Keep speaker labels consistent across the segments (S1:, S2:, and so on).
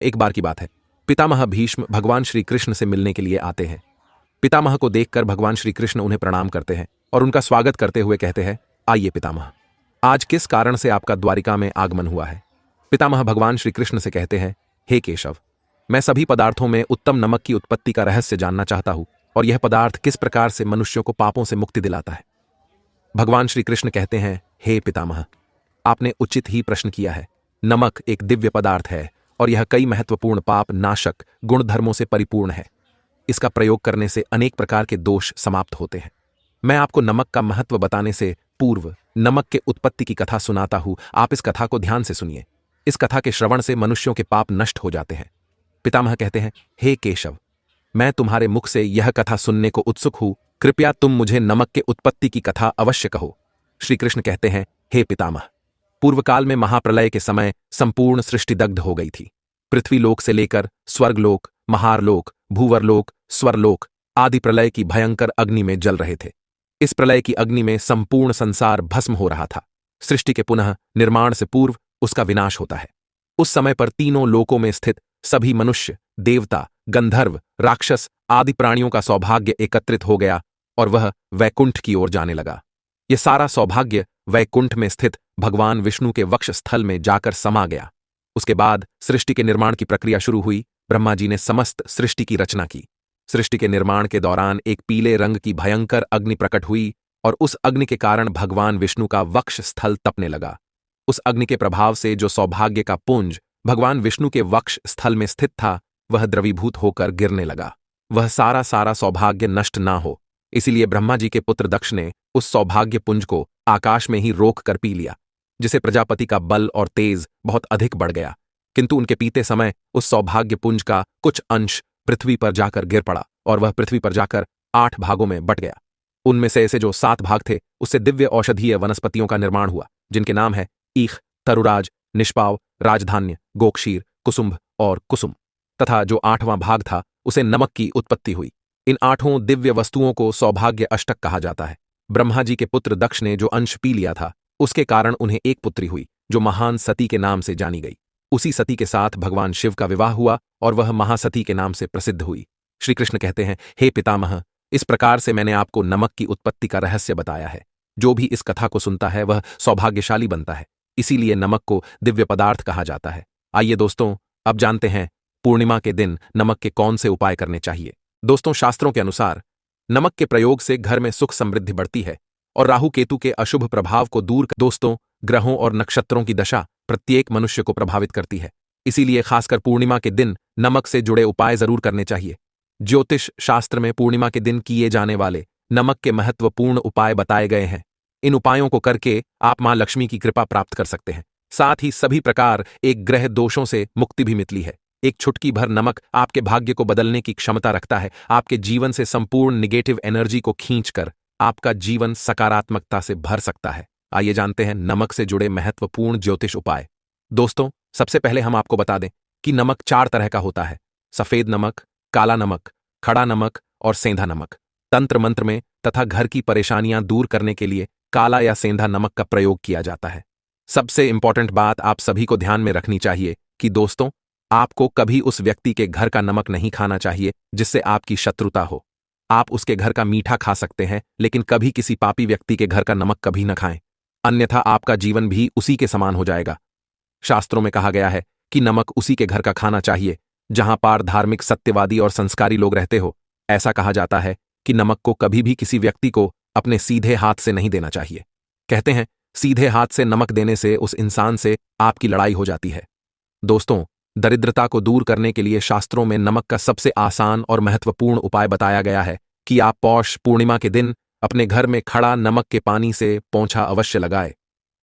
S1: एक बार की बात है, पितामह भीष्म भगवान श्री कृष्ण से मिलने के लिए आते हैं। पितामह को देखकर भगवान श्री कृष्ण उन्हें प्रणाम करते हैं और उनका स्वागत करते हुए कहते हैं, आइए पितामह, आज किस कारण से आपका द्वारिका में आगमन हुआ है। पितामह भगवान श्री कृष्ण से कहते हैं, हे केशव, मैं सभी पदार्थों में उत्तम नमक की उत्पत्ति का रहस्य जानना चाहता हूं और यह पदार्थ किस प्रकार से मनुष्यों को पापों से मुक्ति दिलाता है। भगवान श्री कृष्ण कहते हैं, हे पितामह, आपने उचित ही प्रश्न किया है। नमक एक दिव्य पदार्थ है और यह कई महत्वपूर्ण पाप नाशक गुणधर्मों से परिपूर्ण है। इसका प्रयोग करने से अनेक प्रकार के दोष समाप्त होते हैं। मैं आपको नमक का महत्व बताने से पूर्व नमक के उत्पत्ति की कथा सुनाता हूं। आप इस कथा को ध्यान से सुनिए। इस कथा के श्रवण से मनुष्यों के पाप नष्ट हो जाते हैं। पितामह कहते हैं, हे केशव, मैं तुम्हारे मुख से यह कथा सुनने को उत्सुक हूं। कृपया तुम मुझे नमक के उत्पत्ति की कथा अवश्य कहो। श्री कृष्ण कहते हैं, हे पितामह, पूर्वकाल में महाप्रलय के समय संपूर्ण सृष्टि दग्ध हो गई थी। पृथ्वीलोक से लेकर स्वर्गलोक, महारलोक, भूवरलोक, स्वरलोक आदि प्रलय की भयंकर अग्नि में जल रहे थे। इस प्रलय की अग्नि में संपूर्ण संसार भस्म हो रहा था। सृष्टि के पुनः निर्माण से पूर्व उसका विनाश होता है। उस समय पर तीनों लोकों में स्थित सभी मनुष्य, देवता, गंधर्व, राक्षस आदि प्राणियों का सौभाग्य एकत्रित हो गया और वह वैकुंठ की ओर जाने लगा। यह सारा सौभाग्य वैकुंठ में स्थित भगवान विष्णु के वक्ष स्थल में जाकर समा गया। उसके बाद सृष्टि के निर्माण की प्रक्रिया शुरू हुई। ब्रह्मा जी ने समस्त सृष्टि की रचना की। सृष्टि के निर्माण के दौरान एक पीले रंग की भयंकर अग्नि प्रकट हुई और उस अग्नि के कारण भगवान विष्णु का वक्ष स्थल तपने लगा। उस अग्नि के प्रभाव से जो सौभाग्य का पुंज भगवान विष्णु के वक्ष स्थल में स्थित था, वह द्रवीभूत होकर गिरने लगा। वह सारा सौभाग्य नष्ट ना हो, इसीलिए ब्रह्मा जी के पुत्र दक्ष ने उस सौभाग्य पुंज को आकाश में ही रोक कर पी लिया, जिसे प्रजापति का बल और तेज बहुत अधिक बढ़ गया। किंतु उनके पीते समय उस सौभाग्य पुंज का कुछ अंश पृथ्वी पर जाकर गिर पड़ा और वह पृथ्वी पर जाकर 8 भागों में बट गया। उनमें से ऐसे जो 7 भाग थे, उससे दिव्य औषधीय वनस्पतियों का निर्माण हुआ, जिनके नाम है ईख, तरुराज, निष्पाव, राजधान्य, गोक्षीर, कुसुम्भ और कुसुम। तथा जो 8वां भाग था, उसे नमक की उत्पत्ति हुई। इन 8 दिव्य वस्तुओं को सौभाग्य अष्टक कहा जाता है। ब्रह्मा जी के पुत्र दक्ष ने जो अंश पी लिया था, उसके कारण उन्हें एक पुत्री हुई, जो महान सती के नाम से जानी गई। उसी सती के साथ भगवान शिव का विवाह हुआ और वह महासती के नाम से प्रसिद्ध हुई। श्री कृष्ण कहते हैं, हे पितामह, इस प्रकार से मैंने आपको नमक की उत्पत्ति का रहस्य बताया है। जो भी इस कथा को सुनता है वह सौभाग्यशाली बनता है। इसीलिए नमक को दिव्य पदार्थ कहा जाता है। आइए दोस्तों, अब जानते हैं पूर्णिमा के दिन नमक के कौन से उपाय करने चाहिए। दोस्तों, शास्त्रों के अनुसार नमक के प्रयोग से घर में सुख समृद्धि बढ़ती है और राहु केतु के अशुभ प्रभाव को दूर कर। दोस्तों, ग्रहों और नक्षत्रों की दशा प्रत्येक मनुष्य को प्रभावित करती है। इसीलिए खासकर पूर्णिमा के दिन नमक से जुड़े उपाय जरूर करने चाहिए। ज्योतिष शास्त्र में पूर्णिमा के दिन किए जाने वाले नमक के महत्वपूर्ण उपाय बताए गए हैं। इन उपायों को करके आप मां लक्ष्मी की कृपा प्राप्त कर सकते हैं। साथ ही सभी प्रकार एक ग्रह दोषों से मुक्ति भी मिलती है। एक चुटकी भर नमक आपके भाग्य को बदलने की क्षमता रखता है। आपके जीवन से संपूर्ण निगेटिव एनर्जी को खींचकर आपका जीवन सकारात्मकता से भर सकता है। आइए जानते हैं नमक से जुड़े महत्वपूर्ण ज्योतिष उपाय। दोस्तों, सबसे पहले हम आपको बता दें कि नमक 4 तरह का होता है: सफेद नमक, काला नमक, खड़ा नमक और सेंधा नमक। तंत्र मंत्र में तथा घर की परेशानियां दूर करने के लिए काला या सेंधा नमक का प्रयोग किया जाता है। सबसे इंपॉर्टेंट बात आप सभी को ध्यान में रखनी चाहिए कि दोस्तों, आपको कभी उस व्यक्ति के घर का नमक नहीं खाना चाहिए जिससे आपकी शत्रुता हो। आप उसके घर का मीठा खा सकते हैं, लेकिन कभी किसी पापी व्यक्ति के घर का नमक कभी न खाएं, अन्यथा आपका जीवन भी उसी के समान हो जाएगा। शास्त्रों में कहा गया है कि नमक उसी के घर का खाना चाहिए जहां पार धार्मिक, सत्यवादी और संस्कारी लोग रहते हो। ऐसा कहा जाता है कि नमक को कभी भी किसी व्यक्ति को अपने सीधे हाथ से नहीं देना चाहिए। कहते हैं, सीधे हाथ से नमक देने से उस इंसान से आपकी लड़ाई हो जाती है। दोस्तों, दरिद्रता को दूर करने के लिए शास्त्रों में नमक का सबसे आसान और महत्वपूर्ण उपाय बताया गया है कि आप पौष पूर्णिमा के दिन अपने घर में खड़ा नमक के पानी से पोंछा अवश्य लगाए।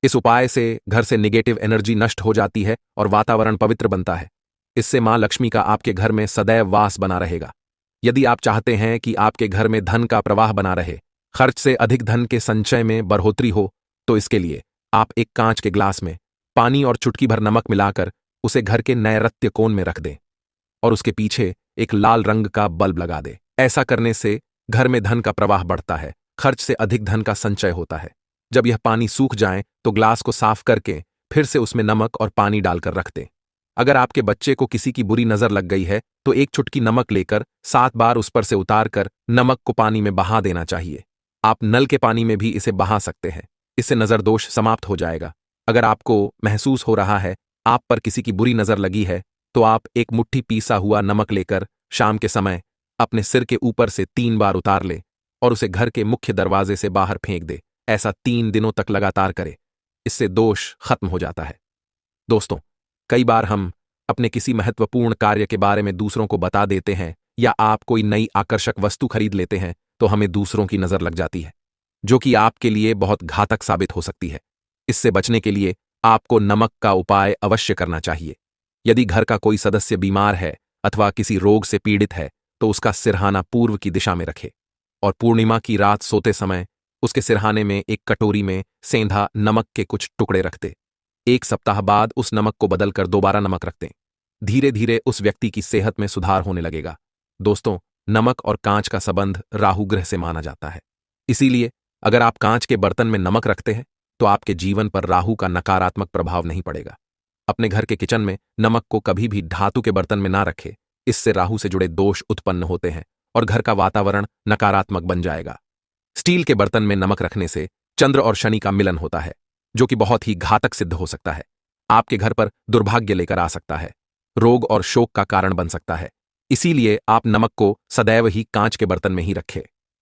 S1: इस उपाय से घर से निगेटिव एनर्जी नष्ट हो जाती है और वातावरण पवित्र बनता है। इससे मां लक्ष्मी का आपके घर में सदैव वास बना रहेगा। यदि आप चाहते हैं कि आपके घर में धन का प्रवाह बना रहे, खर्च से अधिक धन के संचय में बढ़ोतरी हो, तो इसके लिए आप एक कांच के ग्लास में पानी और चुटकी भर नमक मिलाकर उसे घर के नैऋत्य कोण में रख दें और उसके पीछे एक लाल रंग का बल्ब लगा दें। ऐसा करने से घर में धन का प्रवाह बढ़ता है, खर्च से अधिक धन का संचय होता है। जब यह पानी सूख जाए तो ग्लास को साफ करके फिर से उसमें नमक और पानी डालकर रख दें। अगर आपके बच्चे को किसी की बुरी नजर लग गई है तो एक चुटकी नमक लेकर 7 बार उस पर से उतार कर नमक को पानी में बहा देना चाहिए। आप नल के पानी में भी इसे बहा सकते हैं। इससे नजर दोष समाप्त हो जाएगा। अगर आपको महसूस हो रहा है आप पर किसी की बुरी नजर लगी है तो आप एक मुट्ठी पीसा हुआ नमक लेकर शाम के समय अपने सिर के ऊपर से 3 बार उतार ले और उसे घर के मुख्य दरवाजे से बाहर फेंक दे। ऐसा 3 दिनों तक लगातार करे। इससे दोष खत्म हो जाता है। दोस्तों, कई बार हम अपने किसी महत्वपूर्ण कार्य के बारे में दूसरों को बता देते हैं या आप कोई नई आकर्षक वस्तु खरीद लेते हैं तो हमें दूसरों की नजर लग जाती है, जो कि आपके लिए बहुत घातक साबित हो सकती है। इससे बचने के लिए आपको नमक का उपाय अवश्य करना चाहिए। यदि घर का कोई सदस्य बीमार है अथवा किसी रोग से पीड़ित है तो उसका सिरहाना पूर्व की दिशा में रखे और पूर्णिमा की रात सोते समय उसके सिरहाने में एक कटोरी में सेंधा नमक के कुछ टुकड़े रख दे। 1 सप्ताह बाद उस नमक को बदलकर दोबारा नमक रख दें। धीरे धीरे उस व्यक्ति की सेहत में सुधार होने लगेगा। दोस्तों, नमक और कांच का संबंध राहु ग्रह से माना जाता है। इसीलिए अगर आप कांच के बर्तन में नमक रखते हैं तो आपके जीवन पर राहु का नकारात्मक प्रभाव नहीं पड़ेगा। अपने घर के किचन में नमक को कभी भी धातु के बर्तन में ना रखें। इससे राहु से जुड़े दोष उत्पन्न होते हैं और घर का वातावरण नकारात्मक बन जाएगा। स्टील के बर्तन में नमक रखने से चंद्र और शनि का मिलन होता है, जो कि बहुत ही घातक सिद्ध हो सकता है। आपके घर पर दुर्भाग्य लेकर आ सकता है, रोग और शोक का कारण बन सकता है। इसीलिए आप नमक को सदैव ही कांच के बर्तन में ही रखें।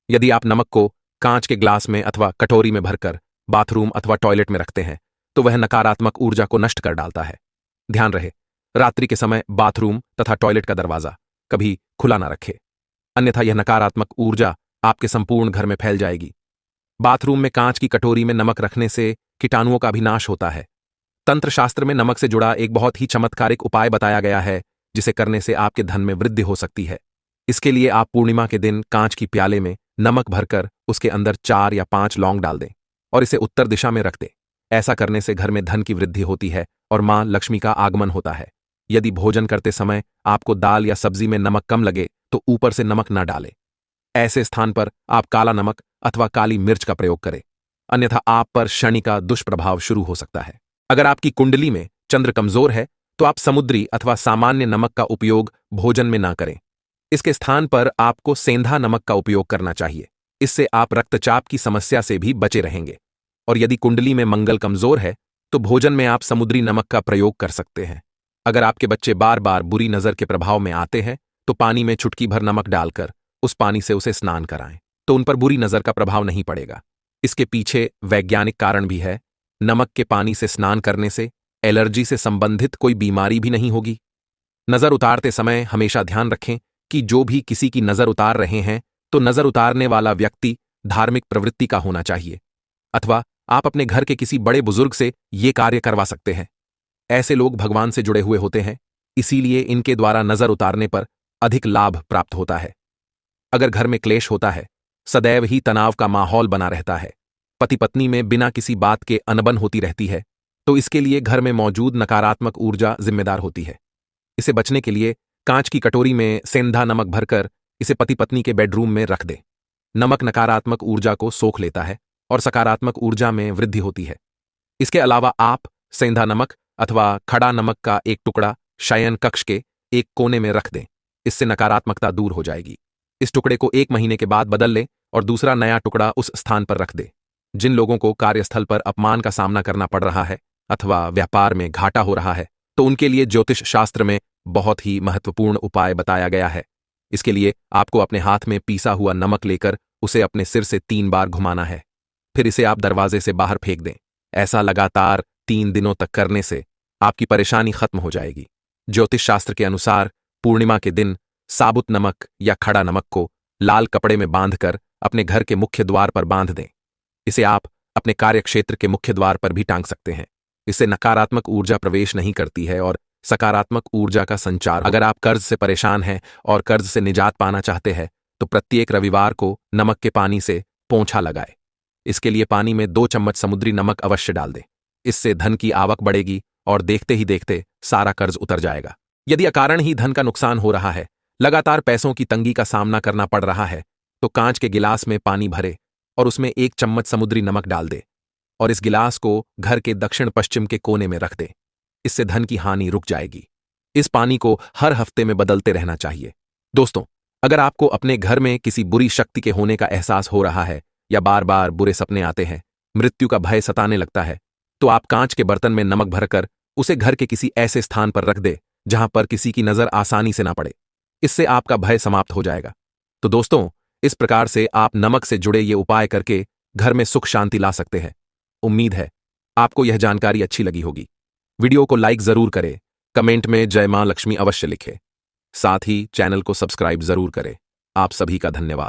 S1: यदि आप नमक को कांच के ग्लास में अथवा कटोरी में भरकर बाथरूम अथवा टॉयलेट में रखते हैं तो वह नकारात्मक ऊर्जा को नष्ट कर डालता है। ध्यान रहे, रात्रि के समय बाथरूम तथा टॉयलेट का दरवाजा कभी खुला ना रखें, अन्यथा यह नकारात्मक ऊर्जा आपके संपूर्ण घर में फैल जाएगी। बाथरूम में कांच की कटोरी में नमक रखने से कीटाणुओं का भी नाश होता है। तंत्र शास्त्र में नमक से जुड़ा एक बहुत ही चमत्कारिक उपाय बताया गया है, जिसे करने से आपके धन में वृद्धि हो सकती है। इसके लिए आप पूर्णिमा के दिन कांच की प्याले में नमक भरकर उसके अंदर 4 या 5 लौंग डाल दें और इसे उत्तर दिशा में रख दें। ऐसा करने से घर में धन की वृद्धि होती है और मां लक्ष्मी का आगमन होता है। यदि भोजन करते समय आपको दाल या सब्जी में नमक कम लगे तो ऊपर से नमक न डालें। ऐसे स्थान पर आप काला नमक अथवा काली मिर्च का प्रयोग करें, अन्यथा आप पर शनि का दुष्प्रभाव शुरू हो सकता है। अगर आपकी कुंडली में चंद्र कमजोर है तो आप समुद्री अथवा सामान्य नमक का उपयोग भोजन में ना करें। इसके स्थान पर आपको सेंधा नमक का उपयोग करना चाहिए। इससे आप रक्तचाप की समस्या से भी बचे रहेंगे। और यदि कुंडली में मंगल कमजोर है तो भोजन में आप समुद्री नमक का प्रयोग कर सकते हैं। अगर आपके बच्चे बार बार बुरी नजर के प्रभाव में आते हैं तो पानी में चुटकी भर नमक डालकर उस पानी से उसे स्नान कराएं, तो उन पर बुरी नजर का प्रभाव नहीं पड़ेगा। इसके पीछे वैज्ञानिक कारण भी है। नमक के पानी से स्नान करने से एलर्जी से संबंधित कोई बीमारी भी नहीं होगी। नजर उतारते समय हमेशा ध्यान रखें कि जो भी किसी की नजर उतार रहे हैं तो नजर उतारने वाला व्यक्ति धार्मिक प्रवृत्ति का होना चाहिए, अथवा आप अपने घर के किसी बड़े बुजुर्ग से ये कार्य करवा सकते हैं। ऐसे लोग भगवान से जुड़े हुए होते हैं, इसीलिए इनके द्वारा नजर उतारने पर अधिक लाभ प्राप्त होता है। अगर घर में क्लेश होता है, सदैव ही तनाव का माहौल बना रहता है, पति पत्नी में बिना किसी बात के अनबन होती रहती है, तो इसके लिए घर में मौजूद नकारात्मक ऊर्जा जिम्मेदार होती है। इसे बचने के लिए कांच की कटोरी में सेंधा नमक भरकर इसे पति पत्नी के बेडरूम में रख दें। नमक नकारात्मक ऊर्जा को सोख लेता है और सकारात्मक ऊर्जा में वृद्धि होती है। इसके अलावा आप सेंधा नमक अथवा खड़ा नमक का एक टुकड़ा शयन कक्ष के एक कोने में रख दें। इससे नकारात्मकता दूर हो जाएगी। इस टुकड़े को 1 महीने के बाद बदल लें और दूसरा नया टुकड़ा उस स्थान पर रख दें। जिन लोगों को कार्यस्थल पर अपमान का सामना करना पड़ रहा है अथवा व्यापार में घाटा हो रहा है, तो उनके लिए ज्योतिष शास्त्र में बहुत ही महत्वपूर्ण उपाय बताया गया है। इसके लिए आपको अपने हाथ में पीसा हुआ नमक लेकर उसे अपने सिर से 3 बार घुमाना है, फिर इसे आप दरवाजे से बाहर फेंक दें। ऐसा लगातार 3 दिनों तक करने से आपकी परेशानी खत्म हो जाएगी। ज्योतिष शास्त्र के अनुसार पूर्णिमा के दिन साबुत नमक या खड़ा नमक को लाल कपड़े में बांधकर अपने घर के मुख्य द्वार पर बांध दें। इसे आप अपने कार्यक्षेत्र के मुख्य द्वार पर भी टांग सकते हैं। इससे नकारात्मक ऊर्जा प्रवेश नहीं करती है और सकारात्मक ऊर्जा का संचार। अगर आप कर्ज से परेशान हैं और कर्ज से निजात पाना चाहते हैं तो प्रत्येक रविवार को नमक के पानी से पोंछा लगाए। इसके लिए पानी में 2 चम्मच समुद्री नमक अवश्य डाल दें। इससे धन की आवक बढ़ेगी और देखते ही देखते सारा कर्ज उतर जाएगा। यदि अकारण ही धन का नुकसान हो रहा है, लगातार पैसों की तंगी का सामना करना पड़ रहा है, तो कांच के गिलास में पानी भरे और उसमें 1 चम्मच समुद्री नमक डाल दे और इस गिलास को घर के दक्षिण पश्चिम के कोने में रख दे। इससे धन की हानि रुक जाएगी। इस पानी को हर हफ्ते में बदलते रहना चाहिए। दोस्तों, अगर आपको अपने घर में किसी बुरी शक्ति के होने का एहसास हो रहा है या बार बार बुरे सपने आते हैं, मृत्यु का भय सताने लगता है, तो आप कांच के बर्तन में नमक भरकर उसे घर के किसी ऐसे स्थान पर रख दे जहां पर किसी की नजर आसानी से ना पड़े। इससे आपका भय समाप्त हो जाएगा। तो दोस्तों, इस प्रकार से आप नमक से जुड़े ये उपाय करके घर में सुख शांति ला सकते हैं। उम्मीद है आपको यह जानकारी अच्छी लगी होगी। वीडियो को लाइक जरूर करें, कमेंट में जय मां लक्ष्मी अवश्य लिखें। साथ ही चैनल को सब्सक्राइब जरूर करें। आप सभी का धन्यवाद।